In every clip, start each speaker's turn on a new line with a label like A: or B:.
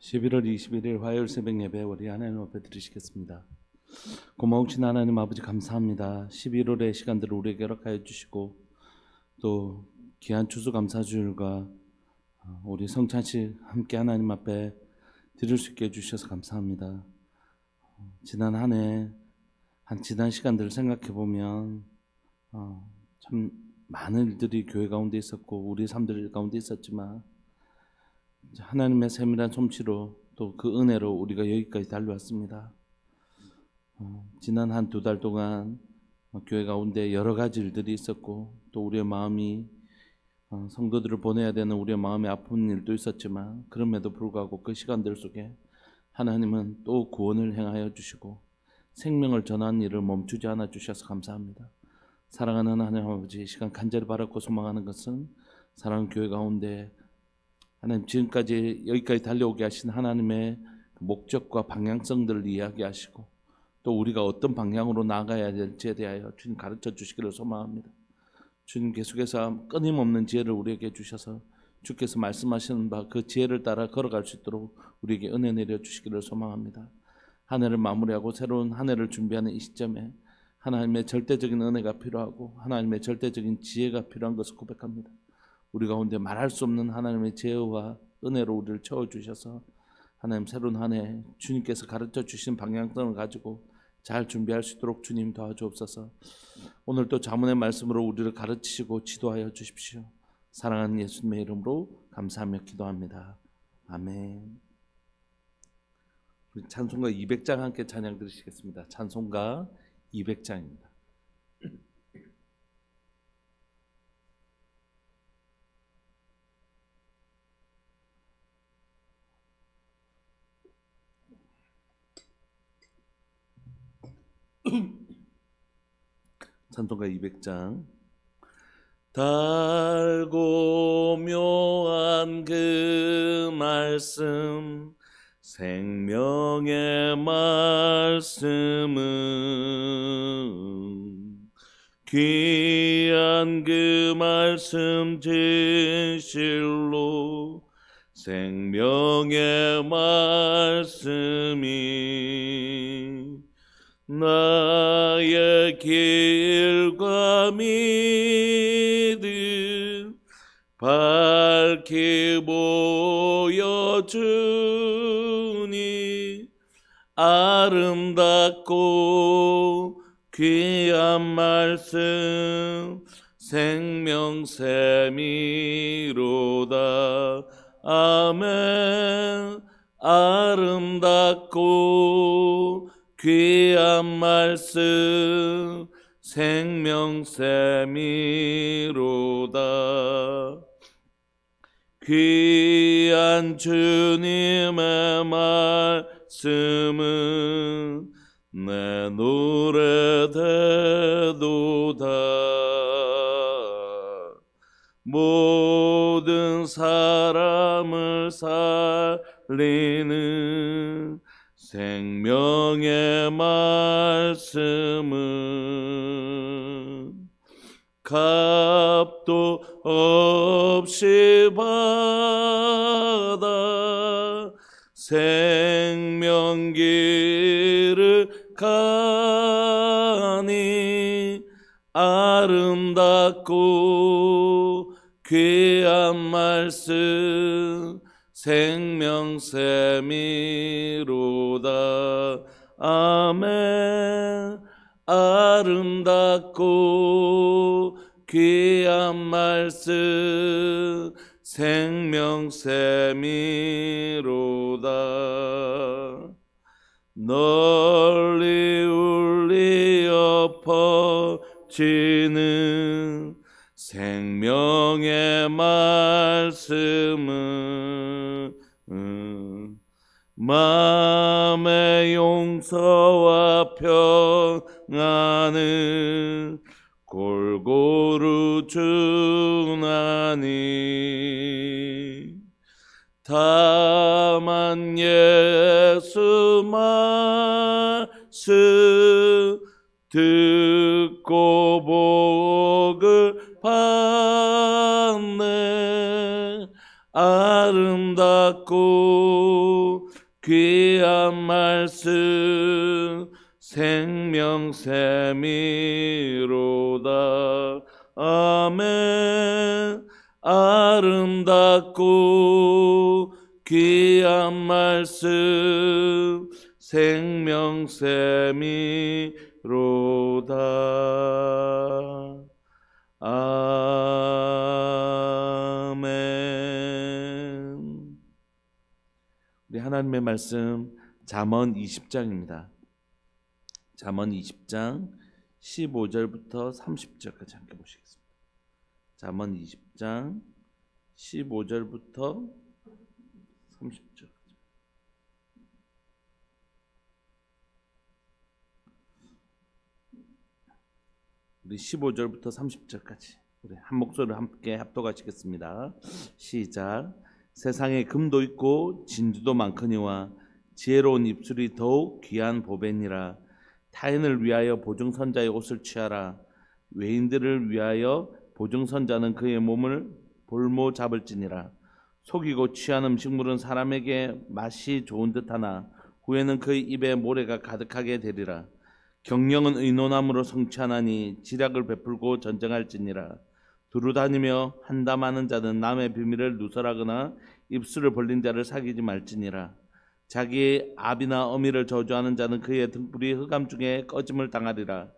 A: 11월 21일 화요일 새벽 예배 우리 하나님 앞에 드리시겠습니다. 고마우신 하나님 아버지 감사합니다. 11월의 시간들을 우리에게 허락하여 주시고 또 귀한 추수감사주일과 우리 성찬식 함께 하나님 앞에 드릴 수 있게 해주셔서 감사합니다. 지난 한 해 지난 시간들을 생각해 보면 참 많은 일들이 교회 가운데 있었고 우리 삶들 가운데 있었지만 하나님의 세밀한 솜씨로 또 그 은혜로 우리가 여기까지 달려왔습니다. 지난 한 두 달 동안 교회 가운데 여러 가지 일들이 있었고 또 우리의 마음이 성도들을 보내야 되는 우리의 마음에 아픈 일도 있었지만 그럼에도 불구하고 그 시간들 속에 하나님은 또 구원을 행하여 주시고 생명을 전하는 일을 멈추지 않아 주셔서 감사합니다. 사랑하는 하나님 아버지, 이 시간 간절히 바라고 소망하는 것은 사랑하는 교회 가운데 하나님 지금까지 여기까지 달려오게 하신 하나님의 목적과 방향성들을 이야기하시고 또 우리가 어떤 방향으로 나아가야 될지에 대하여 주님 가르쳐 주시기를 소망합니다. 주님 계속해서 끊임없는 지혜를 우리에게 주셔서 주께서 말씀하시는 바 그 지혜를 따라 걸어갈 수 있도록 우리에게 은혜 내려 주시기를 소망합니다. 한 해를 마무리하고 새로운 한 해를 준비하는 이 시점에 하나님의 절대적인 은혜가 필요하고 하나님의 절대적인 지혜가 필요한 것을 고백합니다. 우리 가운데 말할 수 없는 하나님의 지혜와 은혜로 우리를 채워주셔서 하나님 새로운 한 해 주님께서 가르쳐 주신 방향성을 가지고 잘 준비할 수 있도록 주님 도와주옵소서. 오늘 또 자문의 말씀으로 우리를 가르치시고 지도하여 주십시오. 사랑하는 예수님의 이름으로 감사하며 기도합니다. 아멘. 우리 찬송가 200장 함께 찬양 드리시겠습니다. 찬송가 200장입니다. 찬송가 200장. 달고 묘한 그 말씀 생명의 말씀은 귀한 그 말씀 진실로 생명의 말씀이 나의 길과 믿음 밝히 보여주니 아름답고 귀한 말씀 생명샘이로다. 아멘. 아름답고 귀한 말씀 생명샘이로다. 귀한 주님의 말씀은 내 노래 되도다. 모든 사람을 살리는 생명의 말씀은 값도 없이 받아 생명길을 가니 아름답고 귀한 말씀 생명샘이로다. 아멘. 아름답고 귀한 말씀 생명샘이로다. 널리 울리어 퍼지는 생명의 말씀은 마음의 용서와 평안은 골고루 주나니 다만 예수 말씀 듣고 복을 받네. 아름답고 아름답고 귀한 말씀 생명샘이로다. 아멘. 아름답고 귀한 말씀 생명샘이로다. 아멘. 우리 하나님의 말씀 잠언 20장입니다. 잠언 20장 15절부터 30절까지 함께 보시겠습니다. 잠언 20장 15절부터 30절. 우리 15절부터 30절까지 우리 한 목소리로 함께 합독하시겠습니다. 시작. 세상에 금도 있고 진주도 많거니와 지혜로운 입술이 더욱 귀한 보배니라. 타인을 위하여 보증선자의 옷을 취하라. 외인들을 위하여 보증선자는 그의 몸을 볼모 잡을지니라. 속이고 취한 음식물은 사람에게 맛이 좋은 듯하나 후에는 그의 입에 모래가 가득하게 되리라. 경영은 의논함으로 성취하나니 지략을 베풀고 전쟁할지니라. 두루다니며 한담하는 자는 남의 비밀을 누설하거나 입술을 벌린 자를 사귀지 말지니라. 자기의 아비나 어미를 저주하는 자는 그의 등불이 흑암 중에 꺼짐을 당하리라.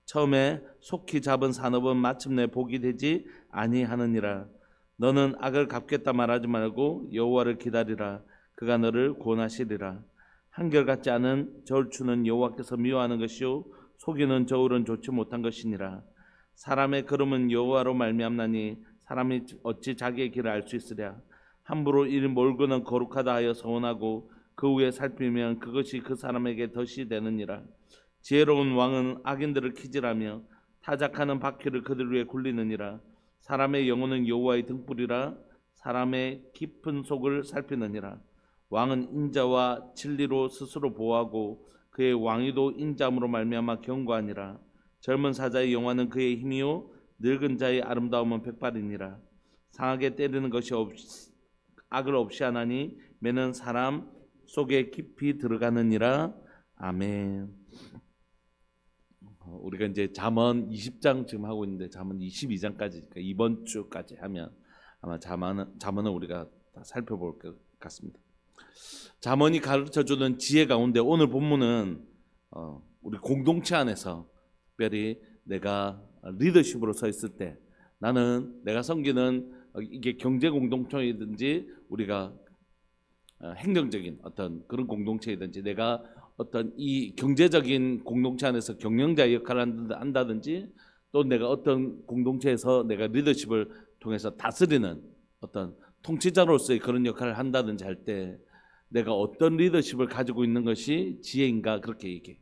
A: 처음에 속히 잡은 산업은 마침내 복이 되지 아니하느니라. 너는 악을 갚겠다 말하지 말고 여호와를 기다리라. 그가 너를 구원하시리라. 한결같지 않은 저울추는 여호와께서 미워하는 것이요 속이는 저울은 좋지 못한 것이니라. 사람의 걸음은 여호와로 말미암나니 사람이 어찌 자기의 길을 알 수 있으랴. 함부로 이를 몰고는 거룩하다 하여 서원하고 그 후에 살피면 그것이 그 사람에게 덫이 되느니라. 지혜로운 왕은 악인들을 키질하며 타작하는 바퀴를 그들 위에 굴리느니라. 사람의 영혼은 여호와의 등불이라. 사람의 깊은 속을 살피느니라. 왕은 인자와 진리로 스스로 보호하고 그의 왕위도 인자함으로 말미암아 견고하니라. 젊은 사자의 영화는 그의 힘이요 늙은 자의 아름다움은 백발이니라. 상하게 때리는 것이 악을 없이 하나니 매는 사람 속에 깊이 들어가느니라. 아멘. 우리가 이제 잠언 20장 지금 하고 있는데 잠언 22장까지 그러니까 이번 주까지 하면 아마 잠언은 우리가 다 살펴볼 것 같습니다. 잠언이 가르쳐주는 지혜 가운데 오늘 본문은 우리 공동체 안에서 특별히 내가 리더십으로 서 있을 때 나는 내가 섬기는 이게 경제 공동체이든지 우리가 행정적인 어떤 그런 공동체이든지 내가 어떤 이 경제적인 공동체 안에서 경영자 역할을 한다든지 또 내가 어떤 공동체에서 내가 리더십을 통해서 다스리는 어떤 통치자로서의 그런 역할을 한다든지 할 때 내가 어떤 리더십을 가지고 있는 것이 지혜인가 그렇게 얘기해.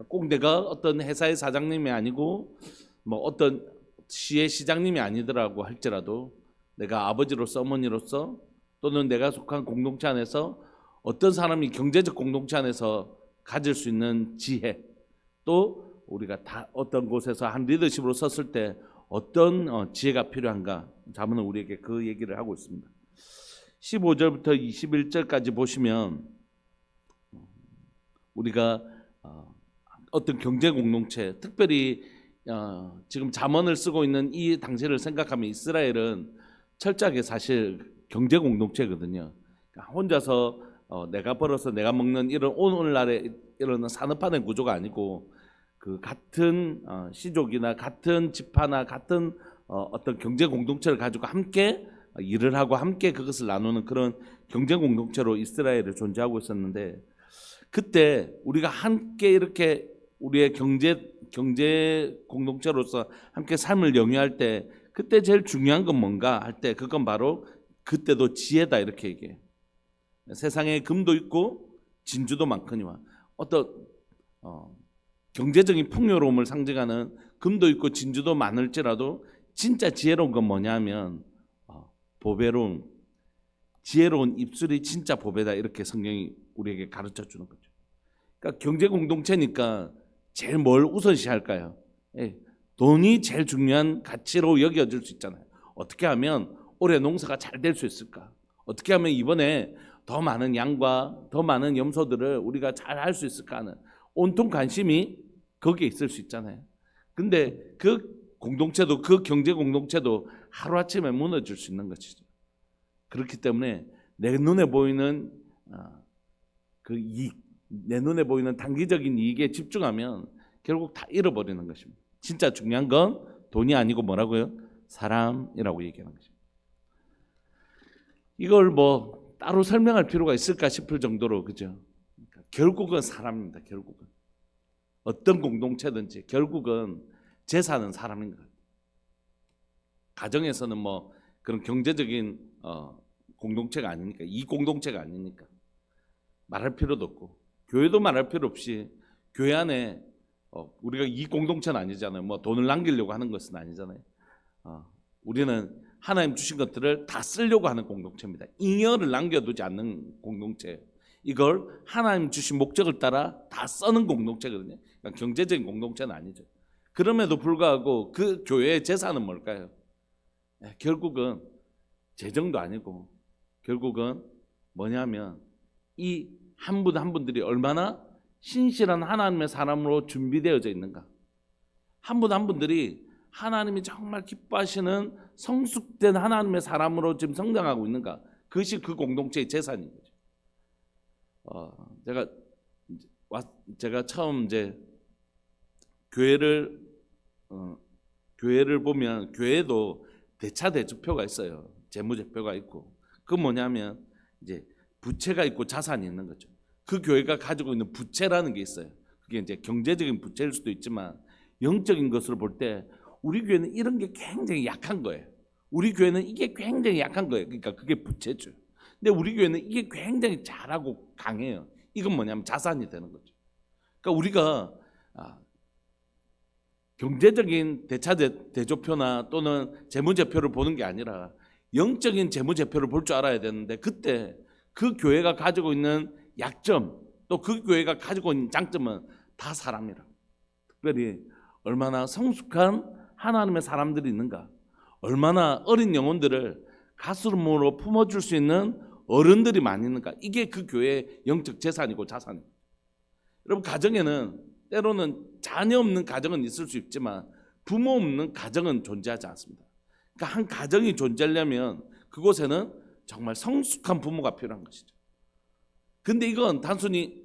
A: 꼭 내가 어떤 회사의 사장님이 아니고 뭐 어떤 시의 시장님이 아니더라고 할지라도 내가 아버지로서 어머니로서 또는 내가 속한 공동체 안에서 어떤 사람이 경제적 공동체 안에서 가질 수 있는 지혜 또 우리가 다 어떤 곳에서 한 리더십으로 섰을 때 어떤 지혜가 필요한가 잠언은 우리에게 그 얘기를 하고 있습니다. 15절부터 21절까지 보시면 우리가 어떤 경제 공동체 특별히 지금 잠언을 쓰고 있는 이 당시를 생각하면 이스라엘은 철저하게 사실 경제 공동체거든요. 혼자서 내가 벌어서 내가 먹는 이런 오늘날의 이런 산업화된 구조가 아니고 그 같은 시족이나 같은 지파나 같은 어떤 경제 공동체를 가지고 함께 일을 하고 함께 그것을 나누는 그런 경제 공동체로 이스라엘이 존재하고 있었는데 그때 우리가 함께 이렇게 우리의 경제 공동체로서 함께 삶을 영위할 때 그때 제일 중요한 건 뭔가 할 때 그건 바로 그때도 지혜다 이렇게 얘기해. 세상에 금도 있고 진주도 많거니와 어떤 경제적인 풍요로움을 상징하는 금도 있고 진주도 많을지라도 진짜 지혜로운 건 뭐냐면 보배로운 지혜로운 입술이 진짜 보배다 이렇게 성경이 우리에게 가르쳐 주는 거죠. 그러니까 경제 공동체니까 제일 뭘 우선시할까요? 돈이 제일 중요한 가치로 여겨질 수 있잖아요. 어떻게 하면 올해 농사가 잘 될 수 있을까? 어떻게 하면 이번에 더 많은 양과 더 많은 염소들을 우리가 잘 할 수 있을까 하는 온통 관심이 거기에 있을 수 있잖아요. 근데 그 공동체도, 그 경제 공동체도 하루아침에 무너질 수 있는 것이죠. 그렇기 때문에 내 눈에 보이는 그 이익, 내 눈에 보이는 단기적인 이익에 집중하면 결국 다 잃어버리는 것입니다. 진짜 중요한 건 돈이 아니고 뭐라고요? 사람이라고 얘기하는 것입니다. 이걸 뭐 따로 설명할 필요가 있을까 싶을 정도로, 그죠? 그러니까 결국은 사람입니다. 결국은 어떤 공동체든지 결국은 재산은 사람인 것 같아요. 가정에서는 뭐 그런 경제적인 공동체가 아니니까, 이 공동체가 아니니까 말할 필요도 없고, 교회도 말할 필요 없이 교회 안에 우리가 이 공동체는 아니잖아요. 뭐 돈을 남기려고 하는 것은 아니잖아요. 우리는 하나님 주신 것들을 다 쓰려고 하는 공동체입니다. 잉여를 남겨두지 않는 공동체. 이걸 하나님 주신 목적을 따라 다 쓰는 공동체거든요. 그러니까 경제적인 공동체는 아니죠. 그럼에도 불구하고 그 교회의 재산은 뭘까요? 결국은 재정도 아니고 결국은 뭐냐면 이 한 분 한 분들이 얼마나 신실한 하나님의 사람으로 준비되어져 있는가. 한 분 한 분들이 하나님이 정말 기뻐하시는 성숙된 하나님의 사람으로 지금 성장하고 있는가. 그것이 그 공동체의 재산인 거죠. 제가 처음 이제 교회를 보면 교회도 대차대조표가 있어요. 재무제표가 있고. 그 뭐냐면 이제 부채가 있고 자산이 있는 거죠. 그 교회가 가지고 있는 부채라는 게 있어요. 그게 이제 경제적인 부채일 수도 있지만 영적인 것으로 볼 때 우리 교회는 이런 게 굉장히 약한 거예요. 우리 교회는 이게 굉장히 약한 거예요. 그러니까 그게 부채죠. 근데 우리 교회는 이게 굉장히 잘하고 강해요. 이건 뭐냐면 자산이 되는 거죠. 그러니까 우리가 경제적인 대조표나 또는 재무제표를 보는 게 아니라 영적인 재무제표를 볼 줄 알아야 되는데, 그때 그 교회가 가지고 있는 약점, 또 그 교회가 가지고 있는 장점은 다 사람이라. 특별히 얼마나 성숙한 하나님의 사람들이 있는가, 얼마나 어린 영혼들을 가슴으로 품어줄 수 있는 어른들이 많이 있는가. 이게 그 교회의 영적 재산이고 자산입니다. 여러분, 가정에는 때로는 자녀 없는 가정은 있을 수 있지만 부모 없는 가정은 존재하지 않습니다. 그러니까 한 가정이 존재하려면 그곳에는 정말 성숙한 부모가 필요한 것이죠. 근데 이건 단순히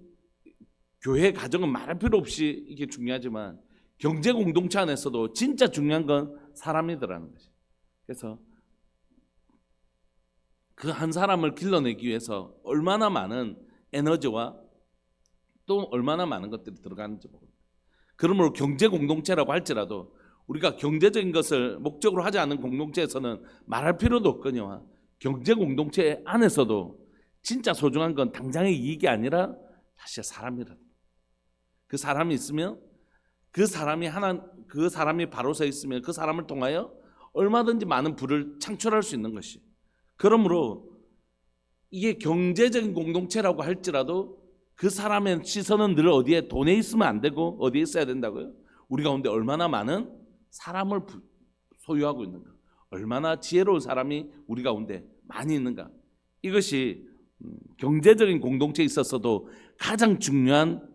A: 교회 가정은 말할 필요 없이 이게 중요하지만 경제 공동체 안에서도 진짜 중요한 건 사람이더라는 것이죠. 그래서 그 한 사람을 길러내기 위해서 얼마나 많은 에너지와 또 얼마나 많은 것들이 들어가는지 모릅니다. 그러므로 경제 공동체라고 할지라도 우리가 경제적인 것을 목적으로 하지 않는 공동체에서는 말할 필요도 없거니와 경제 공동체 안에서도 진짜 소중한 건 당장의 이익이 아니라 사실 사람이라. 그 사람이 있으면 그 사람이 바로 서 있으면 그 사람을 통하여 얼마든지 많은 부를 창출할 수 있는 것이. 그러므로 이게 경제적인 공동체라고 할지라도 그 사람의 시선은 늘 어디에, 돈에 있으면 안 되고 어디에 있어야 된다고요? 우리 가운데 얼마나 많은 사람을 소유하고 있는가, 얼마나 지혜로운 사람이 우리 가운데 많이 있는가. 이것이 경제적인 공동체에 있어서도 가장 중요한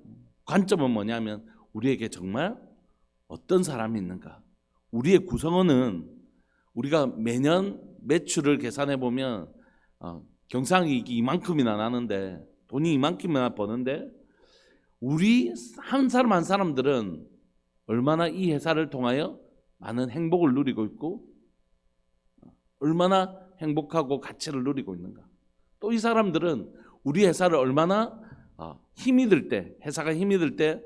A: 관점은 뭐냐면 우리에게 정말 어떤 사람이 있는가. 우리의 구성원은 우리가 매년 매출을 계산해 보면 경상이익이 이만큼이나 나는데, 돈이 이만큼이나 버는데, 우리 한 사람 한 사람들은 얼마나 이 회사를 통하여 많은 행복을 누리고 있고 얼마나 행복하고 가치를 누리고 있는가. 또 이 사람들은 우리 회사를 얼마나 힘이 들 때, 회사가 힘이 들 때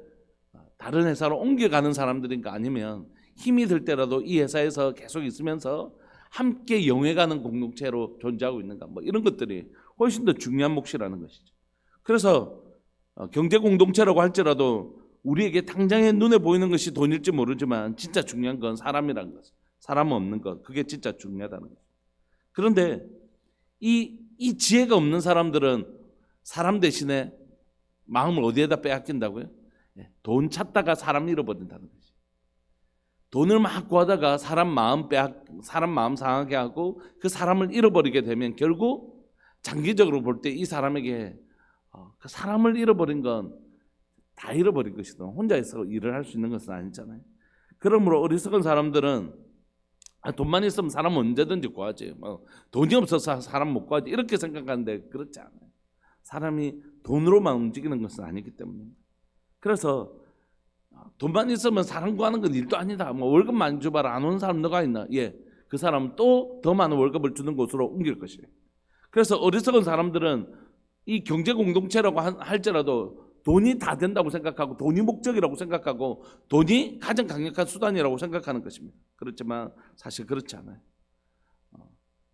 A: 다른 회사로 옮겨가는 사람들인가, 아니면 힘이 들 때라도 이 회사에서 계속 있으면서 함께 영해가는 공동체로 존재하고 있는가. 뭐 이런 것들이 훨씬 더 중요한 몫이라는 것이죠. 그래서 경제 공동체라고 할지라도 우리에게 당장에 눈에 보이는 것이 돈일지 모르지만 진짜 중요한 건 사람이라는 것, 사람 없는 것, 그게 진짜 중요하다는 것. 그런데 이 지혜가 없는 사람들은 사람 대신에 마음을 어디에다 빼앗긴다고요? 돈 찾다가 사람 잃어버린다는 거지. 돈을 막 구하다가 사람 마음 상하게 하고 그 사람을 잃어버리게 되면 결국 장기적으로 볼 때 이 사람에게 그 사람을 잃어버린 건 다 잃어버린 것이다. 혼자서 일을 할 수 있는 것은 아니잖아요. 그러므로 어리석은 사람들은 돈만 있으면 사람 언제든지 구하지. 돈이 없어서 사람 못 구하지. 이렇게 생각하는데 그렇지 않아요. 사람이 돈으로만 움직이는 것은 아니기 때문입니다. 그래서 돈만 있으면 사람 구하는 건 일도 아니다. 월급 많이 줘봐라. 안 오는 사람 너가 있나? 예, 그 사람은 또 더 많은 월급을 주는 곳으로 옮길 것이에요. 그래서 어리석은 사람들은 이 경제 공동체라고 할지라도 돈이 다 된다고 생각하고 돈이 목적이라고 생각하고 돈이 가장 강력한 수단이라고 생각하는 것입니다. 그렇지만 사실 그렇지 않아요.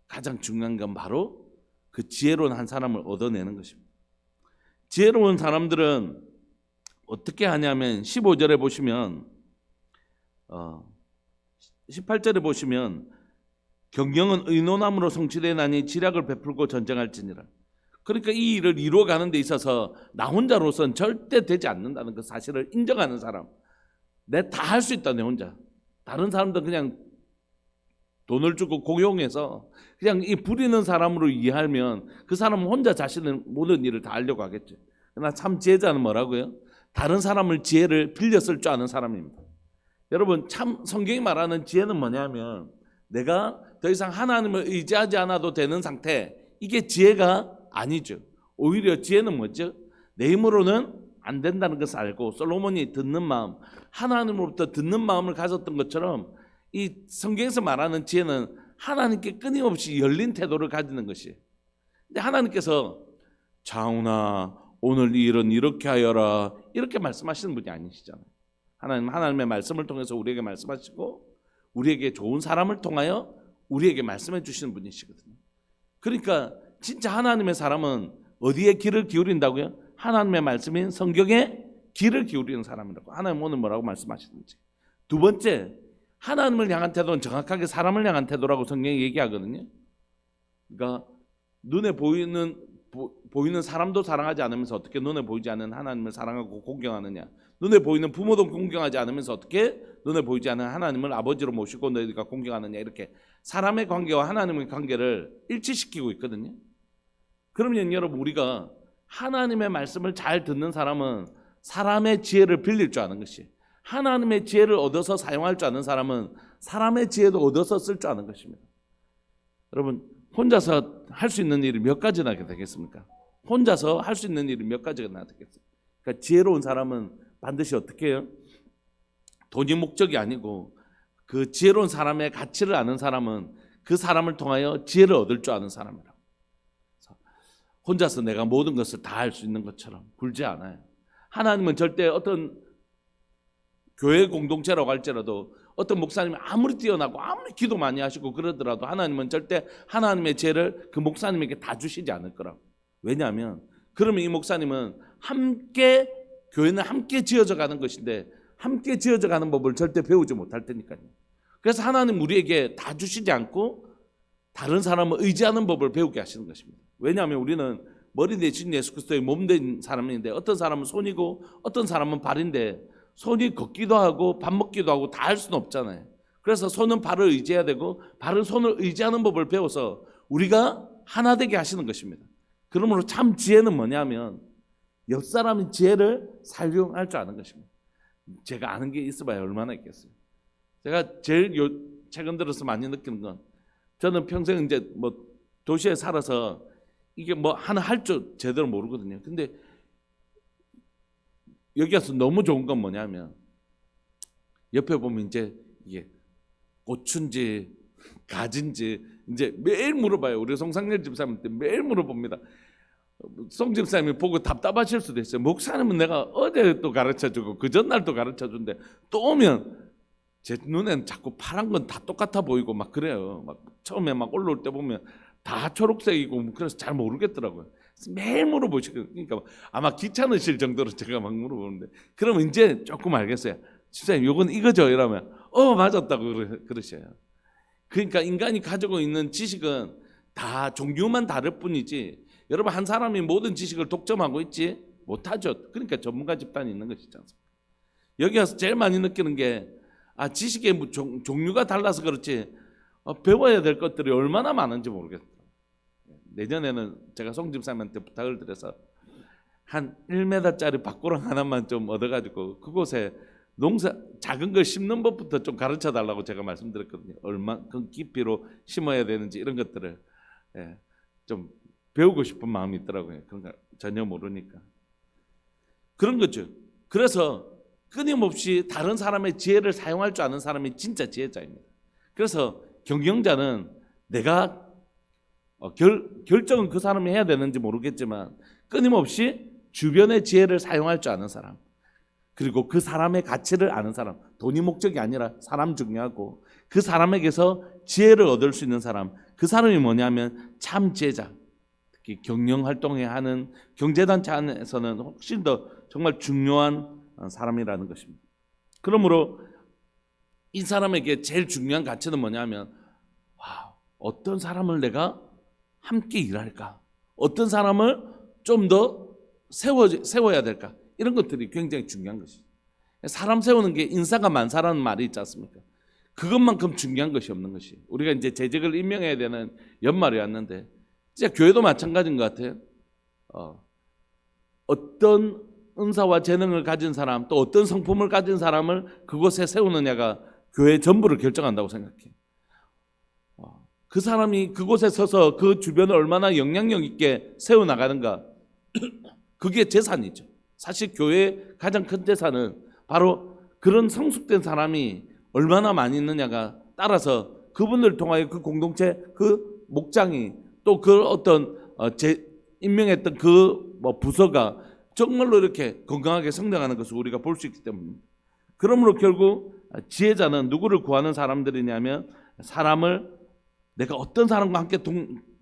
A: 가장 중요한 건 바로 그 지혜로운 한 사람을 얻어내는 것입니다. 지혜로운 사람들은 어떻게 하냐면 15절에 보시면 18절에 보시면 경영은 의논함으로 성취되나니 지략을 베풀고 전쟁할지니라. 그러니까 이 일을 이루어가는 데 있어서 나 혼자로서는 절대 되지 않는다는 그 사실을 인정하는 사람. 내 다 할 수 있다 내 혼자. 다른 사람들 그냥 돈을 주고 고용해서 그냥 이 부리는 사람으로 이해하면 그 사람은 혼자 자신의 모든 일을 다 하려고 하겠죠. 그러나 참 지혜자는 뭐라고요? 다른 사람을 지혜를 빌려 쓸 줄 아는 사람입니다. 여러분 참 성경이 말하는 지혜는 뭐냐면 내가 더 이상 하나님을 의지하지 않아도 되는 상태, 이게 지혜가 아니죠. 오히려 지혜는 뭐죠? 내 힘으로는 안 된다는 것을 알고 솔로몬이 듣는 마음, 하나님으로부터 듣는 마음을 가졌던 것처럼 이 성경에서 말하는 지혜는 하나님께 끊임없이 열린 태도를 가지는 것이에요. 근데 하나님께서 장훈아 오늘 이 일은 이렇게 하여라 이렇게 말씀하시는 분이 아니시잖아요. 하나님의 말씀을 통해서 우리에게 말씀하시고 우리에게 좋은 사람을 통하여 우리에게 말씀해 주시는 분이시거든요. 그러니까 진짜 하나님의 사람은 어디에 귀를 기울인다고요? 하나님의 말씀인 성경에 귀를 기울이는 사람이라고. 하나님 오늘 뭐라고 말씀하시는지. 두 번째, 하나님을 향한 태도는 정확하게 사람을 향한 태도라고 성경이 얘기하거든요. 그러니까 눈에 보이는 사람도 사랑하지 않으면서 어떻게 눈에 보이지 않는 하나님을 사랑하고 공경하느냐. 눈에 보이는 부모도 공경하지 않으면서 어떻게 눈에 보이지 않는 하나님을 아버지로 모시고 너희가 공경하느냐. 이렇게 사람의 관계와 하나님의 관계를 일치시키고 있거든요. 그러면 여러분 우리가 하나님의 말씀을 잘 듣는 사람은 사람의 지혜를 빌릴 줄 아는 것이, 하나님의 지혜를 얻어서 사용할 줄 아는 사람은 사람의 지혜도 얻어서 쓸 줄 아는 것입니다. 여러분 혼자서 할 수 있는 일이 몇 가지나 되겠습니까? 혼자서 할 수 있는 일이 몇 가지나 되겠습니까? 그러니까 지혜로운 사람은 반드시 어떻게 해요? 돈이 목적이 아니고 그 지혜로운 사람의 가치를 아는 사람은 그 사람을 통하여 지혜를 얻을 줄 아는 사람이라고. 혼자서 내가 모든 것을 다 할 수 있는 것처럼 굴지 않아요. 하나님은 절대 어떤 교회 공동체라고 할지라도 어떤 목사님이 아무리 뛰어나고 아무리 기도 많이 하시고 그러더라도 하나님은 절대 하나님의 지혜를 그 목사님에게 다 주시지 않을 거라고. 왜냐하면 그러면 이 목사님은 함께 교회는 함께 지어져 가는 것인데 함께 지어져 가는 법을 절대 배우지 못할 테니까요. 그래서 하나님 우리에게 다 주시지 않고 다른 사람을 의지하는 법을 배우게 하시는 것입니다. 왜냐하면 우리는 머리 대신 예수 그리스도의 몸 된 사람인데 어떤 사람은 손이고 어떤 사람은 발인데 손이 걷기도 하고 밥 먹기도 하고 다 할 수는 없잖아요. 그래서 손은 발을 의지해야 되고 발은 손을 의지하는 법을 배워서 우리가 하나 되게 하시는 것입니다. 그러므로 참 지혜는 뭐냐면 옆 사람의 지혜를 사용할 줄 아는 것입니다. 제가 아는 게 있어봐야 얼마나 있겠어요. 제가 제일 최근 들어서 많이 느끼는 건 저는 평생 이제 도시에 살아서 이게 하나 할 줄 제대로 모르거든요. 근데 여기 와서 너무 좋은 건 뭐냐면 옆에 보면 이제 이게 고추인지 가지인지 이제 매일 물어봐요. 우리 송상렬 집사님한테 매일 물어봅니다. 송 집사님이 보고 답답하실 수도 있어요. 목사님은 내가 어제 또 가르쳐주고 그 전날 또 가르쳐준데 또 오면 제 눈에는 자꾸 파란 건 다 똑같아 보이고 막 그래요. 막 처음에 막 올라올 때 보면 다 초록색이고 그래서 잘 모르겠더라고요. 매일 물어보시고 그러니까 아마 귀찮으실 정도로 제가 막 물어보는데 그러면 이제 조금 알겠어요. 집사님 요건 이거죠 이러면 맞았다고 그러셔요. 그러니까 인간이 가지고 있는 지식은 다 종류만 다를 뿐이지 여러분 한 사람이 모든 지식을 독점하고 있지 못하죠. 그러니까 전문가 집단이 있는 것이지 않습니까? 여기 와서 제일 많이 느끼는 게 지식의 종류가 달라서 그렇지 배워야 될 것들이 얼마나 많은지 모르겠어요. 내년에는 제가 송 집사님한테 부탁을 드려서 한 1m짜리 밭고랑 하나만 좀 얻어가지고 그곳에 농사 작은 걸 심는 법부터 좀 가르쳐 달라고 제가 말씀드렸거든요. 얼마큼 깊이로 심어야 되는지 이런 것들을 좀 배우고 싶은 마음이 있더라고요. 그런 거 전혀 모르니까. 그런 거죠. 그래서 끊임없이 다른 사람의 지혜를 사용할 줄 아는 사람이 진짜 지혜자입니다. 그래서 경영자는 내가 결정은 그 사람이 해야 되는지 모르겠지만 끊임없이 주변의 지혜를 사용할 줄 아는 사람, 그리고 그 사람의 가치를 아는 사람, 돈이 목적이 아니라 사람 중요하고 그 사람에게서 지혜를 얻을 수 있는 사람, 그 사람이 뭐냐면 참 지혜자. 특히 경영 활동에 하는 경제단체 안에서는 훨씬 더 정말 중요한 사람이라는 것입니다. 그러므로 이 사람에게 제일 중요한 가치는 뭐냐면 어떤 사람을 내가 함께 일할까? 어떤 사람을 좀 더 세워야 될까? 이런 것들이 굉장히 중요한 것이죠. 사람 세우는 게 인사가 만사라는 말이 있지 않습니까? 그것만큼 중요한 것이 없는 것이. 우리가 이제 재직을 임명해야 되는 연말이 왔는데 진짜 교회도 마찬가지인 것 같아요. 어떤 은사와 재능을 가진 사람, 또 어떤 성품을 가진 사람을 그곳에 세우느냐가 교회 전부를 결정한다고 생각해요. 그 사람이 그곳에 서서 그 주변을 얼마나 영향력 있게 세워나가는가, 그게 재산이죠. 사실 교회의 가장 큰 재산은 바로 그런 성숙된 사람이 얼마나 많이 있느냐가 따라서 그분을 통하여 그 공동체, 그 목장이 또 그 어떤 임명했던 그 부서가 정말로 이렇게 건강하게 성장하는 것을 우리가 볼 수 있기 때문입니다. 그러므로 결국 지혜자는 누구를 구하는 사람들이냐면 사람을 내가 어떤 사람과 함께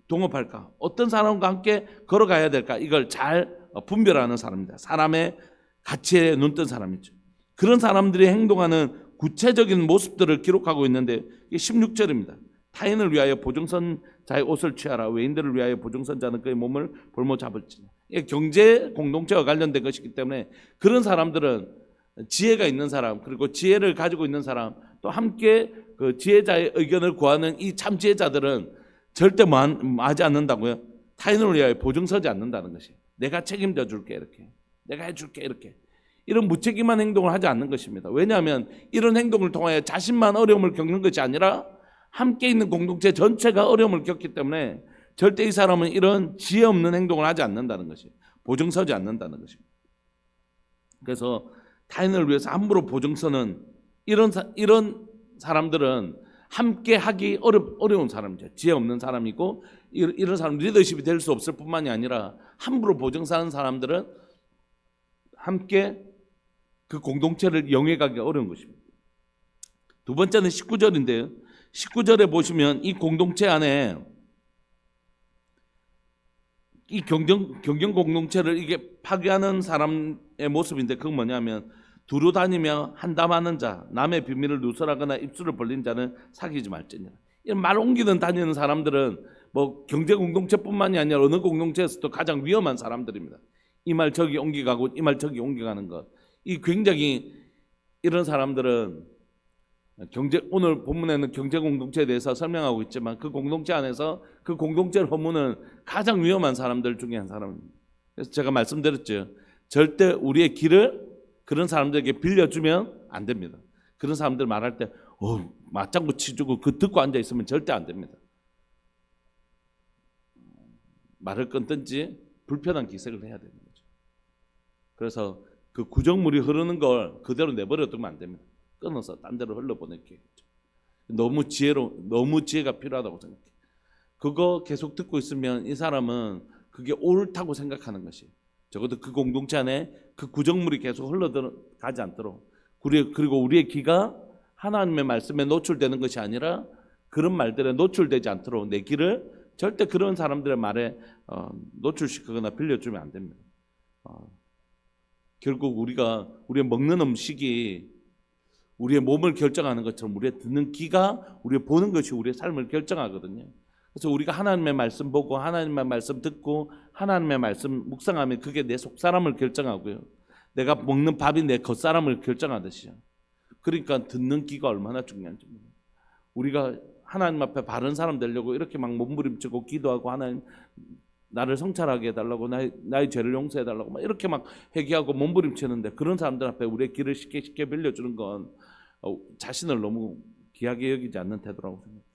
A: 동업할까, 어떤 사람과 함께 걸어가야 될까, 이걸 잘 분별하는 사람입니다. 사람의 가치에 눈뜬 사람이죠. 그런 사람들이 행동하는 구체적인 모습들을 기록하고 있는데 16절입니다. 타인을 위하여 보증선자의 옷을 취하라. 외인들을 위하여 보증선자는 그의 몸을 볼모 잡을지니. 이게 경제 공동체와 관련된 것이기 때문에 그런 사람들은 지혜가 있는 사람, 그리고 지혜를 가지고 있는 사람, 또 함께 그 지혜자의 의견을 구하는 이 참 지혜자들은 절대 하지 않는다고요. 타인을 위하여 보증서지 않는다는 것이. 내가 책임져 줄게 이렇게, 내가 해줄게 이렇게, 이런 무책임한 행동을 하지 않는 것입니다. 왜냐하면 이런 행동을 통하여 자신만 어려움을 겪는 것이 아니라 함께 있는 공동체 전체가 어려움을 겪기 때문에 절대 이 사람은 이런 지혜 없는 행동을 하지 않는다는 것이, 보증서지 않는다는 것입니다. 그래서 타인을 위해서 함부로 보증서는 이런 사람들은 함께 하기 어려운 사람이죠. 지혜 없는 사람이고, 이런 사람 리더십이 될 수 없을 뿐만이 아니라 함부로 보증서하는 사람들은 함께 그 공동체를 영위하기 어려운 것입니다. 두 번째는 19절인데요. 19절에 보시면 이 공동체 안에 이 경영 공동체를 이게 파괴하는 사람의 모습인데, 그건 뭐냐면 두루 다니며 한담하는 자, 남의 비밀을 누설하거나 입술을 벌린 자는 사귀지 말지니라. 이런 말 옮기는 다니는 사람들은 뭐 경제 공동체뿐만이 아니라 어느 공동체에서도 가장 위험한 사람들입니다. 이 말 저기 옮겨가고 이 말 저기 옮겨가는 것, 이 굉장히 이런 사람들은 오늘 본문에는 경제 공동체에 대해서 설명하고 있지만 그 공동체 안에서 그 공동체를 허무는 가장 위험한 사람들 중에 한 사람입니다. 그래서 제가 말씀드렸죠. 절대 우리의 길을 그런 사람들에게 빌려주면 안 됩니다. 그런 사람들 말할 때 맞장구 치주고 그 듣고 앉아 있으면 절대 안 됩니다. 말을 끊든지 불편한 기색을 해야 되는 거죠. 그래서 그 구정물이 흐르는 걸 그대로 내버려 두면 안 됩니다. 끊어서 딴 데로 흘러보낼게요. 너무 지혜가 필요하다고 생각해요. 그거 계속 듣고 있으면 이 사람은 그게 옳다고 생각하는 것이, 적어도 그 공동체 안에 그 구정물이 계속 흘러가지 않도록, 그리고 우리의 귀가 하나님의 말씀에 노출되는 것이 아니라 그런 말들에 노출되지 않도록 내 귀를 절대 그런 사람들의 말에 노출시키거나 빌려주면 안 됩니다. 결국 우리의 먹는 음식이 우리의 몸을 결정하는 것처럼 우리의 듣는 귀가 우리의 보는 것이 우리의 삶을 결정하거든요. 그래서 우리가 하나님의 말씀 보고 하나님의 말씀 듣고 하나님의 말씀 묵상하면 그게 내 속사람을 결정하고요. 내가 먹는 밥이 내 겉사람을 결정하듯이요. 그러니까 듣는 귀가 얼마나 중요한지. 우리가 하나님 앞에 바른 사람 되려고 이렇게 막 몸부림치고 기도하고 하나님 나를 성찰하게 해달라고 나의 죄를 용서해달라고 막 이렇게 막 회개하고 몸부림치는데 그런 사람들 앞에 우리의 길을 쉽게 빌려주는 건 자신을 너무 귀하게 여기지 않는 태도라고 생각합니다.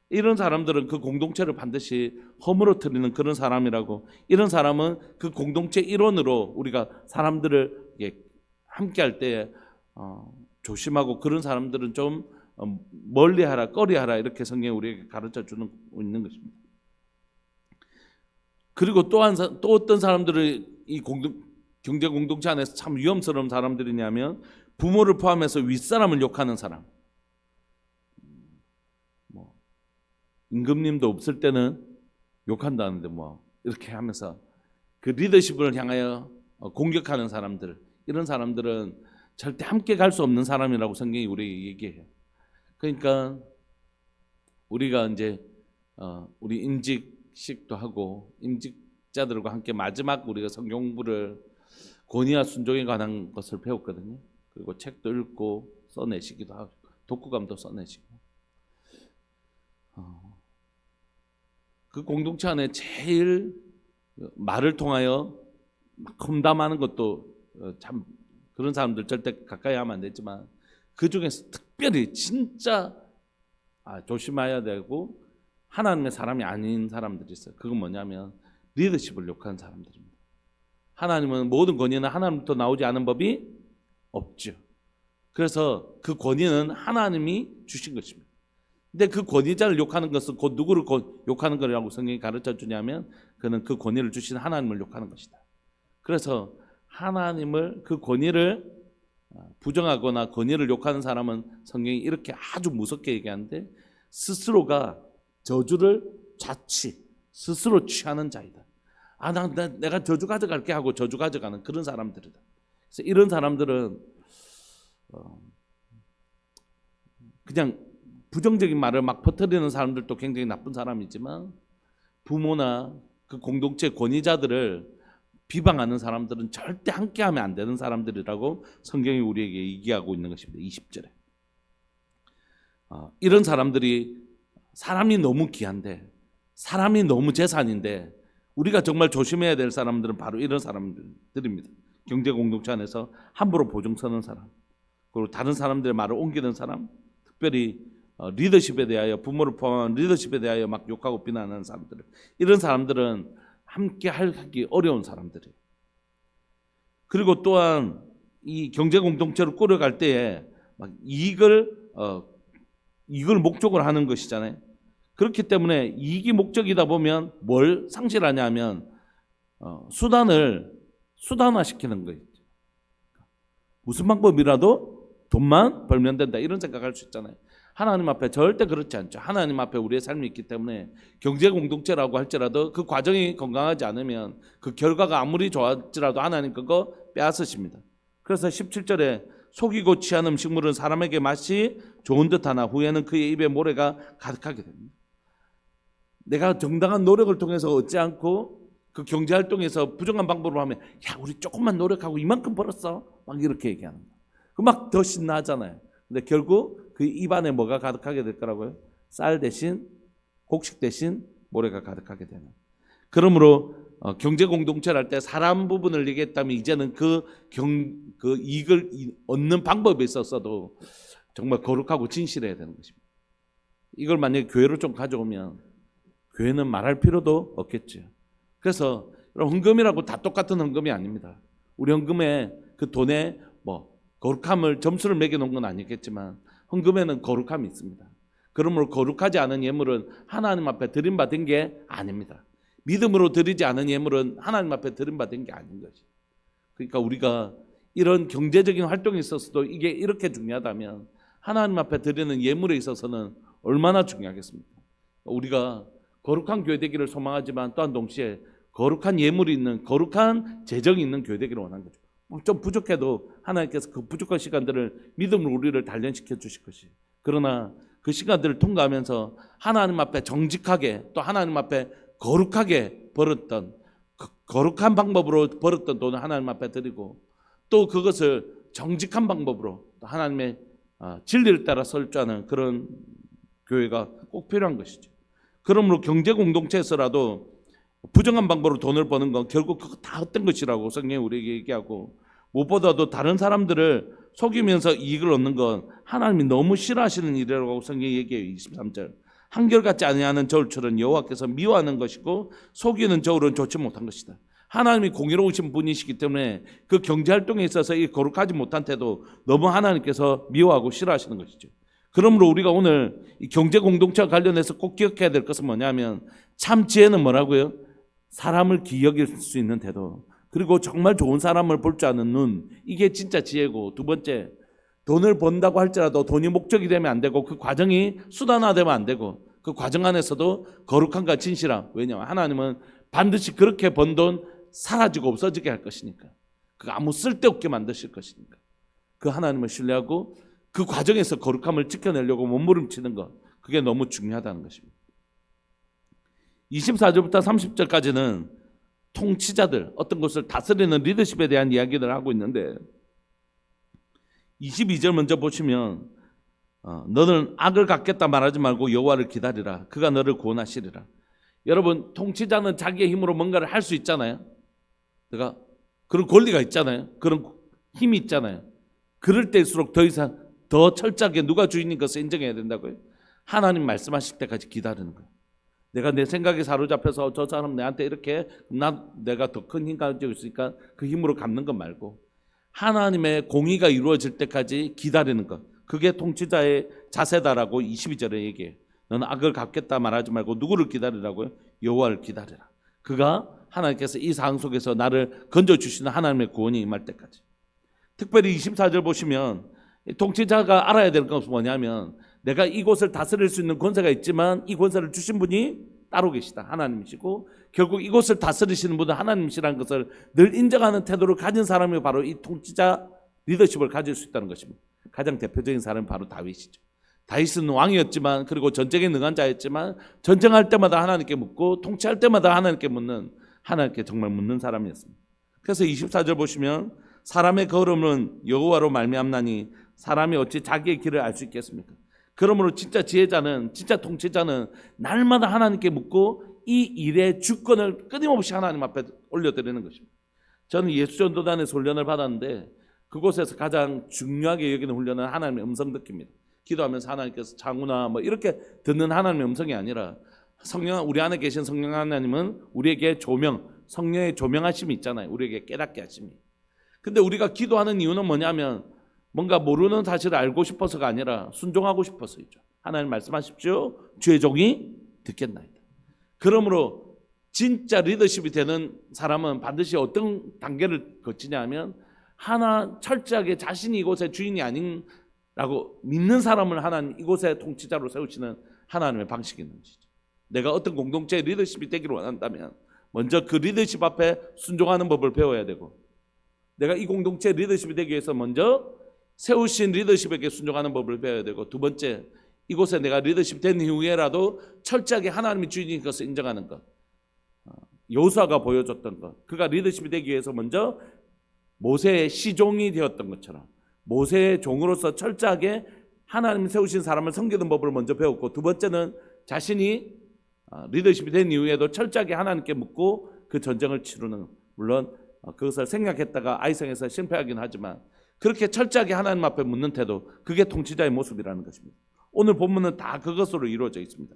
A: 이런 사람들은 그 공동체를 반드시 허물어뜨리는 그런 사람이라고, 이런 사람은 그 공동체 일원으로 우리가 사람들을 함께할 때 조심하고 그런 사람들은 좀 멀리하라 꺼리하라 이렇게 성경이 우리에게 가르쳐 주는 있는 것입니다. 그리고 또 어떤 사람들은 이 경제 공동체 안에서 참 위험스러운 사람들이냐면 부모를 포함해서 윗사람을 욕하는 사람. 뭐 임금님도 없을 때는 욕한다는데 뭐 이렇게 하면서 그 리더십을 향하여 공격하는 사람들, 이런 사람들은 절대 함께 갈 수 없는 사람이라고 성경이 우리에게 얘기해요. 그러니까 우리가 이제 우리 임직식도 하고 임직자들과 함께 마지막 우리가 성경 공부를 권위와 순종에 관한 것을 배웠거든요. 그리고 책도 읽고 써내시기도 하고 독후감도 써내시고 그 공동체 안에 제일 말을 통하여 막 험담하는 것도 참 그런 사람들 절대 가까이 하면 안 되지만 그 중에서 특별히 진짜 조심해야 되고 하나님의 사람이 아닌 사람들이 있어요. 그건 뭐냐면 리더십을 욕하는 사람들입니다. 하나님은 모든 권위는 하나님부터 나오지 않은 법이 없죠. 그래서 그 권위는 하나님이 주신 것입니다. 근데 그 권위자를 욕하는 것은 곧 누구를 욕하는 거라고 성경이 가르쳐 주냐면 그는 그 권위를 주신 하나님을 욕하는 것이다. 그래서 하나님을 그 권위를 부정하거나 권위를 욕하는 사람은 성경이 이렇게 아주 무섭게 얘기하는데 스스로가 저주를 스스로 취하는 자이다. 내가 저주 가져갈게 하고 저주 가져가는 그런 사람들이다. 그래서 이런 사람들은 그냥 부정적인 말을 막 퍼뜨리는 사람들도 굉장히 나쁜 사람이지만 부모나 그 공동체 권위자들을 비방하는 사람들은 절대 함께하면 안 되는 사람들이라고 성경이 우리에게 얘기하고 있는 것입니다. 20절에 이런 사람들이 사람이 너무 귀한데 사람이 너무 재산인데 우리가 정말 조심해야 될 사람들은 바로 이런 사람들입니다. 경제 공동체 안에서 함부로 보증 서는 사람, 그리고 다른 사람들의 말을 옮기는 사람, 특별히 리더십에 대하여 부모를 포함한 리더십에 대하여 막 욕하고 비난하는 사람들, 이런 사람들은 함께 하기 어려운 사람들이에요. 그리고 또한 이 경제 공동체를 꾸려갈 때에 막 이익을 목적으로 하는 것이잖아요. 그렇기 때문에 이익이 목적이다 보면 뭘 상실하냐면 수단을 수단화시키는 거예요. 무슨 방법이라도 돈만 벌면 된다 이런 생각할 수 있잖아요. 하나님 앞에 절대 그렇지 않죠. 하나님 앞에 우리의 삶이 있기 때문에 경제 공동체라고 할지라도 그 과정이 건강하지 않으면 그 결과가 아무리 좋았지라도 하나님 그거 빼앗으십니다. 그래서 17절에 속이고 취한 음식물은 사람에게 맛이 좋은 듯하나 후에는 그의 입에 모래가 가득하게 됩니다. 내가 정당한 노력을 통해서 얻지 않고 그 경제활동에서 부정한 방법으로 하면 야 우리 조금만 노력하고 이만큼 벌었어 막 이렇게 얘기하는 거예요. 그 막 더 신나하잖아요. 근데 결국 그 입안에 뭐가 가득하게 될 거라고요? 쌀 대신 곡식 대신 모래가 가득하게 되는. 그러므로 경제 공동체를 할 때 사람 부분을 얘기했다면 이제는 그 이익을 얻는 방법에 있어서도 정말 거룩하고 진실해야 되는 것입니다. 이걸 만약에 교회로 좀 가져오면 교회는 말할 필요도 없겠죠. 그래서 헌금이라고 다 똑같은 헌금이 아닙니다. 우리 헌금에 그 돈에 뭐 거룩함을 점수를 매겨놓은 건 아니겠지만 헌금에는 거룩함이 있습니다. 그러므로 거룩하지 않은 예물은 하나님 앞에 드림받은 게 아닙니다. 믿음으로 드리지 않은 예물은 하나님 앞에 드림받은 게 아닌 것이. 그러니까 우리가 이런 경제적인 활동에 있어서도 이게 이렇게 중요하다면 하나님 앞에 드리는 예물에 있어서는 얼마나 중요하겠습니까? 우리가 거룩한 교회 되기를 소망하지만 또한 동시에 거룩한 예물이 있는 거룩한 재정이 있는 교회 되기를 원하는 거죠. 좀 부족해도 하나님께서 그 부족한 시간들을 믿음으로 우리를 단련시켜 주실 것이. 그러나 그 시간들을 통과하면서 하나님 앞에 정직하게 또 하나님 앞에 거룩하게 벌었던 거룩한 방법으로 벌었던 돈을 하나님 앞에 드리고 또 그것을 정직한 방법으로 또 하나님의 진리를 따라 설주하는 그런 교회가 꼭 필요한 것이죠. 그러므로 경제 공동체에서라도 부정한 방법으로 돈을 버는 건 결국 그거 다 헛된 것이라고 성경이 우리에게 얘기하고, 무엇보다도 다른 사람들을 속이면서 이익을 얻는 건 하나님이 너무 싫어하시는 일이라고 성경이 얘기해요. 23절. 한결같지 아니하는 저울처럼 여호와께서 미워하는 것이고 속이는 저울은 좋지 못한 것이다. 하나님이 공의로우신 분이시기 때문에 그 경제활동에 있어서 이 거룩하지 못한 태도 너무 하나님께서 미워하고 싫어하시는 것이죠. 그러므로 우리가 오늘 이 경제 공동체와 관련해서 꼭 기억해야 될 것은 뭐냐면, 참 지혜는 뭐라고요? 사람을 기억일 수 있는 태도, 그리고 정말 좋은 사람을 볼 줄 아는 눈, 이게 진짜 지혜고, 두 번째, 돈을 번다고 할지라도 돈이 목적이 되면 안 되고 그 과정이 수단화되면 안 되고 그 과정 안에서도 거룩함과 진실함. 왜냐하면 하나님은 반드시 그렇게 번 돈 사라지고 없어지게 할 것이니까, 그 아무 쓸데없게 만드실 것이니까 그 하나님을 신뢰하고 그 과정에서 거룩함을 지켜내려고 몸부림치는 것, 그게 너무 중요하다는 것입니다. 24절부터 30절까지는 통치자들, 어떤 것을 다스리는 리더십에 대한 이야기를 하고 있는데, 22절 먼저 보시면 너는 악을 갚겠다 말하지 말고 여호와를 기다리라. 그가 너를 구원하시리라. 여러분, 통치자는 자기의 힘으로 뭔가를 할 수 있잖아요. 내가 그런 권리가 있잖아요. 그런 힘이 있잖아요. 그럴 때일수록 더 이상 더 철저하게 누가 주인인 것을 인정해야 된다고요. 하나님 말씀하실 때까지 기다리는 거예요. 내가 내 생각에 사로잡혀서 저 사람 내한테 이렇게, 내가 더 큰 힘 가지고 있으니까 그 힘으로 갚는 것 말고 하나님의 공의가 이루어질 때까지 기다리는 것, 그게 통치자의 자세다라고 22절에 얘기해요. 너는 악을 갚겠다 말하지 말고 누구를 기다리라고요? 여호와를 기다리라. 그가 하나님께서 이 상황 속에서 나를 건져주시는 하나님의 구원이 임할 때까지. 특별히 24절 보시면 통치자가 알아야 될 것은 뭐냐면, 내가 이곳을 다스릴 수 있는 권세가 있지만 이 권세를 주신 분이 따로 계시다. 하나님이시고 결국 이곳을 다스리시는 분은 하나님이시라는 것을 늘 인정하는 태도를 가진 사람이 바로 이 통치자 리더십을 가질 수 있다는 것입니다. 가장 대표적인 사람은 바로 다윗이죠. 다윗은 왕이었지만, 그리고 전쟁에 능한 자였지만 전쟁할 때마다 하나님께 묻고 통치할 때마다 하나님께 묻는, 하나님께 정말 묻는 사람이었습니다. 그래서 24절 보시면 사람의 걸음은 여호와로 말미암나니 사람이 어찌 자기의 길을 알 수 있겠습니까? 그러므로 진짜 지혜자는, 진짜 통치자는 날마다 하나님께 묻고 이 일의 주권을 끊임없이 하나님 앞에 올려드리는 것입니다. 저는 예수전도단에서 훈련을 받았는데 그곳에서 가장 중요하게 여기는 훈련은 하나님의 음성 듣기입니다. 기도하면서 하나님께서 장우나 뭐 이렇게 듣는 하나님의 음성이 아니라, 성령, 우리 안에 계신 성령 하나님은 우리에게 조명, 성령의 조명하심이 있잖아요. 우리에게 깨닫게 하심이. 근데 우리가 기도하는 이유는 뭐냐면 뭔가 모르는 사실을 알고 싶어서가 아니라 순종하고 싶어서이죠. 하나님 말씀하십시오. 주의 종이 듣겠나이다. 그러므로 진짜 리더십이 되는 사람은 반드시 어떤 단계를 거치냐 하면, 하나 철저하게 자신이 이곳의 주인이 아닌라고 믿는 사람을 하나님 이곳의 통치자로 세우시는 하나님의 방식이 있는 것이죠. 내가 어떤 공동체의 리더십이 되기를 원한다면 먼저 그 리더십 앞에 순종하는 법을 배워야 되고, 내가 이 공동체의 리더십이 되기 위해서 먼저 세우신 리더십에게 순종하는 법을 배워야 되고, 두 번째, 이곳에 내가 리더십 된 이후에라도 철저하게 하나님이 주인인 것을 인정하는 것. 여호수아가 보여줬던 것, 그가 리더십이 되기 위해서 먼저 모세의 시종이 되었던 것처럼 모세의 종으로서 철저하게 하나님이 세우신 사람을 섬기는 법을 먼저 배웠고, 두 번째는 자신이 리더십이 된 이후에도 철저하게 하나님께 묻고 그 전쟁을 치르는, 물론 그것을 생각했다가 아이성에서 실패하긴 하지만 그렇게 철저하게 하나님 앞에 묻는 태도, 그게 통치자의 모습이라는 것입니다. 오늘 본문은 다 그것으로 이루어져 있습니다.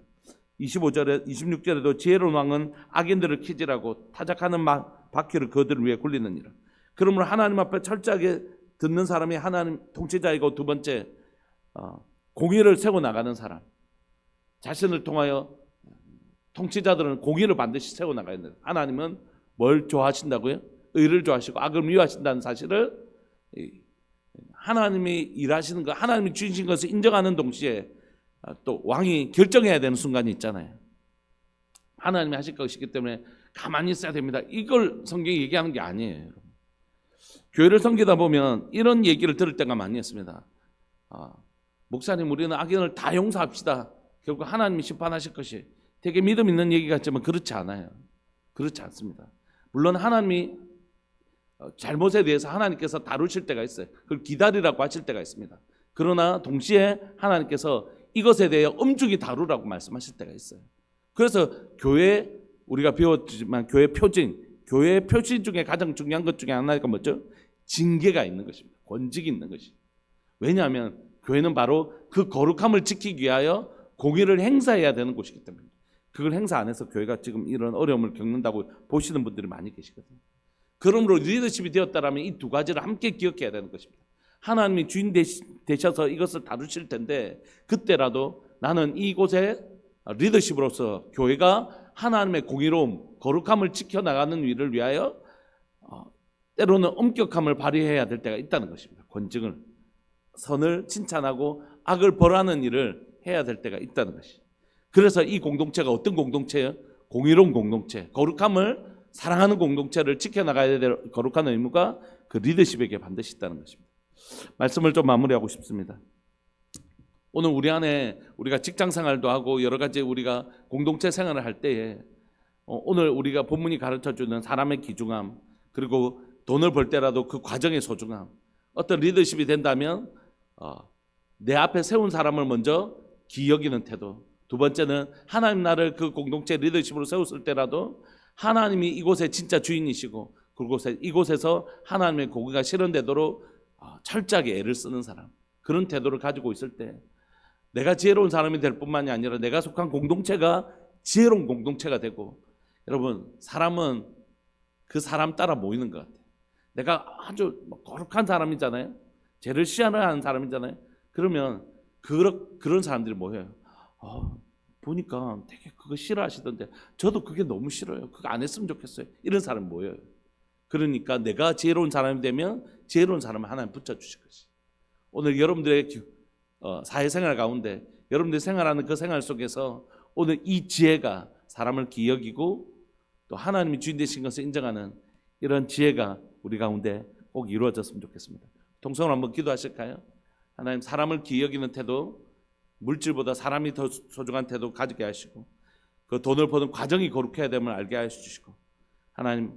A: 25절에 26절에도 지혜로운 왕은 악인들을 키질하고 타작하는 바퀴를 그들 위에 굴리느니라. 그러므로 하나님 앞에 철저하게 듣는 사람이 하나님 통치자이고, 두 번째 공의를 세워나가는 사람. 자신을 통하여 통치자들은 공의를 반드시 세워나가야 된다. 하나님은 뭘 좋아하신다고요? 의를 좋아하시고 악을 미워하신다는 사실을, 하나님이 일하시는 것, 하나님이 주신 것을 인정하는 동시에 또 왕이 결정해야 되는 순간이 있잖아요. 하나님이 하실 것이기 때문에 가만히 있어야 됩니다. 이걸 성경이 얘기하는 게 아니에요. 교회를 섬기다 보면 이런 얘기를 들을 때가 많이 있습니다. 목사님, 우리는 악인을 다 용서합시다. 결국 하나님이 심판하실 것이, 되게 믿음 있는 얘기 같지만 그렇지 않아요. 그렇지 않습니다. 물론 하나님이 잘못에 대해서 하나님께서 다루실 때가 있어요. 그걸 기다리라고 하실 때가 있습니다. 그러나 동시에 하나님께서 이것에 대해 엄중히 다루라고 말씀하실 때가 있어요. 그래서 교회, 우리가 배웠지만 교회 표준 중에 가장 중요한 것 중에 하나가 뭐죠? 징계가 있는 것입니다. 권직이 있는 것입니다. 왜냐하면 교회는 바로 그 거룩함을 지키기 위하여 공의를 행사해야 되는 곳이기 때문에, 그걸 행사 안 해서 교회가 지금 이런 어려움을 겪는다고 보시는 분들이 많이 계시거든요. 그러므로 리더십이 되었다라면 이 두 가지를 함께 기억해야 되는 것입니다. 하나님이 주인 되셔서 이것을 다루실 텐데, 그때라도 나는 이곳에 리더십으로서 교회가 하나님의 공의로움, 거룩함을 지켜나가는 일을 위하여 때로는 엄격함을 발휘해야 될 때가 있다는 것입니다. 권징을, 선을 칭찬하고 악을 벌하는 일을 해야 될 때가 있다는 것이. 그래서 이 공동체가 어떤 공동체예요? 공의로운 공동체, 거룩함을 사랑하는 공동체를 지켜나가야 될 거룩한 의무가 그 리더십에게 반드시 있다는 것입니다. 말씀을 좀 마무리하고 싶습니다. 오늘 우리 안에 우리가 직장 생활도 하고 여러 가지 우리가 공동체 생활을 할 때에 오늘 우리가 본문이 가르쳐주는 사람의 귀중함, 그리고 돈을 벌 때라도 그 과정의 소중함, 어떤 리더십이 된다면 내 앞에 세운 사람을 먼저 기여기는 태도, 두 번째는 하나님 나를 그 공동체 리더십으로 세웠을 때라도 하나님이 이곳의 진짜 주인이시고 이곳에서 하나님의 공의가 실현되도록 철저하게 애를 쓰는 사람, 그런 태도를 가지고 있을 때 내가 지혜로운 사람이 될 뿐만이 아니라 내가 속한 공동체가 지혜로운 공동체가 되고, 여러분 사람은 그 사람 따라 모이는 것 같아요. 내가 아주 거룩한 사람이잖아요. 죄를 시하는 사람이잖아요. 그러면 그런 사람들이 모여요. 보니까 되게 그거 싫어하시던데 저도 그게 너무 싫어요. 그거 안 했으면 좋겠어요. 이런 사람이 모여요. 그러니까 내가 지혜로운 사람이 되면 지혜로운 사람을 하나님 붙여주실 것이. 오늘 여러분들의 사회생활 가운데 여러분들이 생활하는 그 생활 속에서 오늘 이 지혜가 사람을 기여기고 또 하나님이 주인 되신 것을 인정하는 이런 지혜가 우리 가운데 꼭 이루어졌으면 좋겠습니다. 동성으로 한번 기도하실까요? 하나님, 사람을 기여기는 태도, 물질보다 사람이 더 소중한 태도 가지게 하시고, 그 돈을 버는 과정이 거룩해야 됨을 알게 하시고, 하나님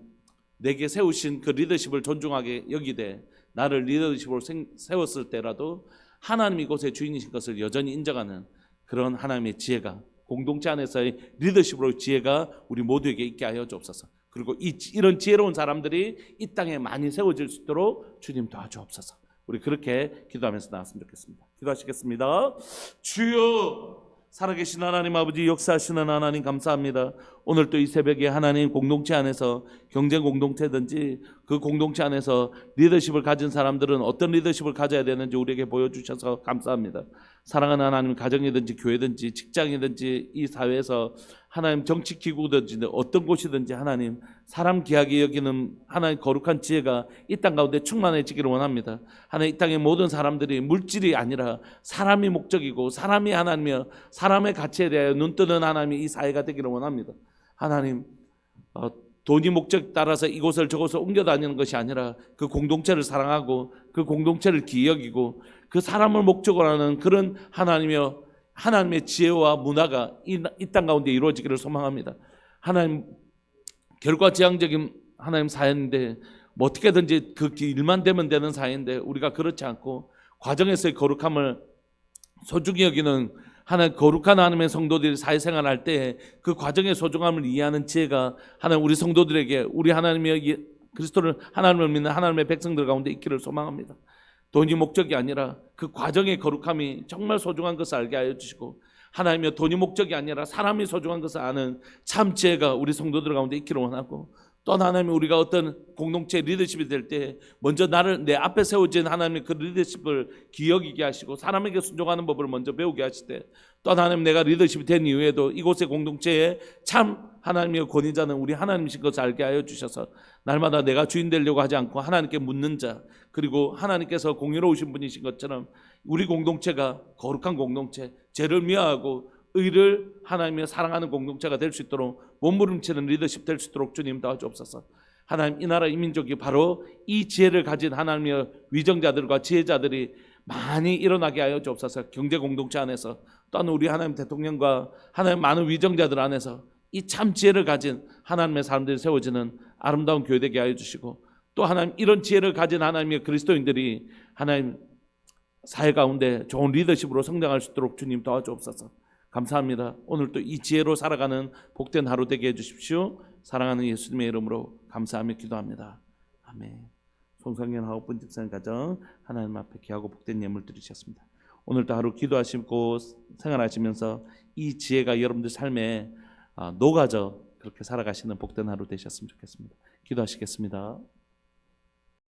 A: 내게 세우신 그 리더십을 존중하게 여기되 나를 리더십으로 세웠을 때라도 하나님 이곳의 주인이신 것을 여전히 인정하는 그런 하나님의 지혜가, 공동체 안에서의 리더십으로 지혜가 우리 모두에게 있게 하여 주옵소서. 그리고 이런 지혜로운 사람들이 이 땅에 많이 세워질 수 있도록 주님 도와주옵소서. 우리 그렇게 기도하면서 나왔으면 좋겠습니다. 기도하시겠습니다. 주여, 살아계신 하나님 아버지, 역사하시는 하나님 감사합니다. 오늘 또 이 새벽에 하나님 공동체 안에서, 경쟁 공동체든지 그 공동체 안에서 리더십을 가진 사람들은 어떤 리더십을 가져야 되는지 우리에게 보여주셔서 감사합니다. 사랑하는 하나님, 가정이든지 교회든지 직장이든지 이 사회에서 하나님 정치기구든지 어떤 곳이든지 하나님 사람 귀하게 여기는 하나님 거룩한 지혜가 이 땅 가운데 충만해지기를 원합니다. 하나님, 이 땅의 모든 사람들이 물질이 아니라 사람이 목적이고 사람이 하나님이며 사람의 가치에 대하여 눈뜨는 하나님이 이 사회가 되기를 원합니다. 하나님, 돈이 목적 따라서 이곳을 저곳을 옮겨 다니는 것이 아니라 그 공동체를 사랑하고 그 공동체를 기여기고 그 사람을 목적으로 하는 그런 하나님의 지혜와 문화가 이 땅 가운데 이루어지기를 소망합니다. 하나님, 결과지향적인 하나님 사회인데 어떻게든지 그 일만 되면 되는 사회인데 우리가 그렇지 않고 과정에서의 거룩함을 소중히 여기는 하나님, 거룩한 하나님의 성도들이 사회생활할 때 그 과정의 소중함을 이해하는 지혜가 하나님 우리 성도들에게, 우리 하나님의 그리스도를 하나님을 믿는 하나님의 백성들 가운데 있기를 소망합니다. 돈이 목적이 아니라 그 과정의 거룩함이 정말 소중한 것을 알게 하여 주시고, 하나님의 돈이 목적이 아니라 사람이 소중한 것을 아는 참 지혜가 우리 성도들 가운데 있기를 원하고, 또 하나님, 우리가 어떤 공동체 리더십이 될 때 먼저 나를 내 앞에 세워진 하나님의 그 리더십을 기억이게 하시고 사람에게 순종하는 법을 먼저 배우게 하시되, 또 하나님, 내가 리더십이 된 이후에도 이곳의 공동체에 참 하나님의 권위자는 우리 하나님이신 것을 알게 하여 주셔서 날마다 내가 주인 되려고 하지 않고 하나님께 묻는 자, 그리고 하나님께서 공의로우신 분이신 것처럼 우리 공동체가 거룩한 공동체, 죄를 미워하고 의를 하나님의 사랑하는 공동체가 될 수 있도록 몸부림치는 리더십 될 수 있도록 주님 도와주옵소서. 하나님, 이 나라 이 민족이 바로 이 지혜를 가진 하나님의 위정자들과 지혜자들이 많이 일어나게 하여 주옵소서. 경제 공동체 안에서, 또한 우리 하나님 대통령과 하나님 많은 위정자들 안에서 이 참 지혜를 가진 하나님의 사람들이 세워지는 아름다운 교회 되게 하여 주시고, 또 하나님, 이런 지혜를 가진 하나님의 그리스도인들이 하나님 사회 가운데 좋은 리더십으로 성장할 수 있도록 주님 도와주옵소서. 감사합니다. 오늘 또 이 지혜로 살아가는 복된 하루 되게 해주십시오. 사랑하는 예수님의 이름으로 감사하며 기도합니다. 아멘. 송성현하고 본집사님 가정 하나님 앞에 귀하고 복된 예물 드리셨습니다. 오늘도 하루 기도하시고 생활하시면서 이 지혜가 여러분들 삶에 녹아져 그렇게 살아가시는 복된 하루 되셨으면 좋겠습니다. 기도하시겠습니다.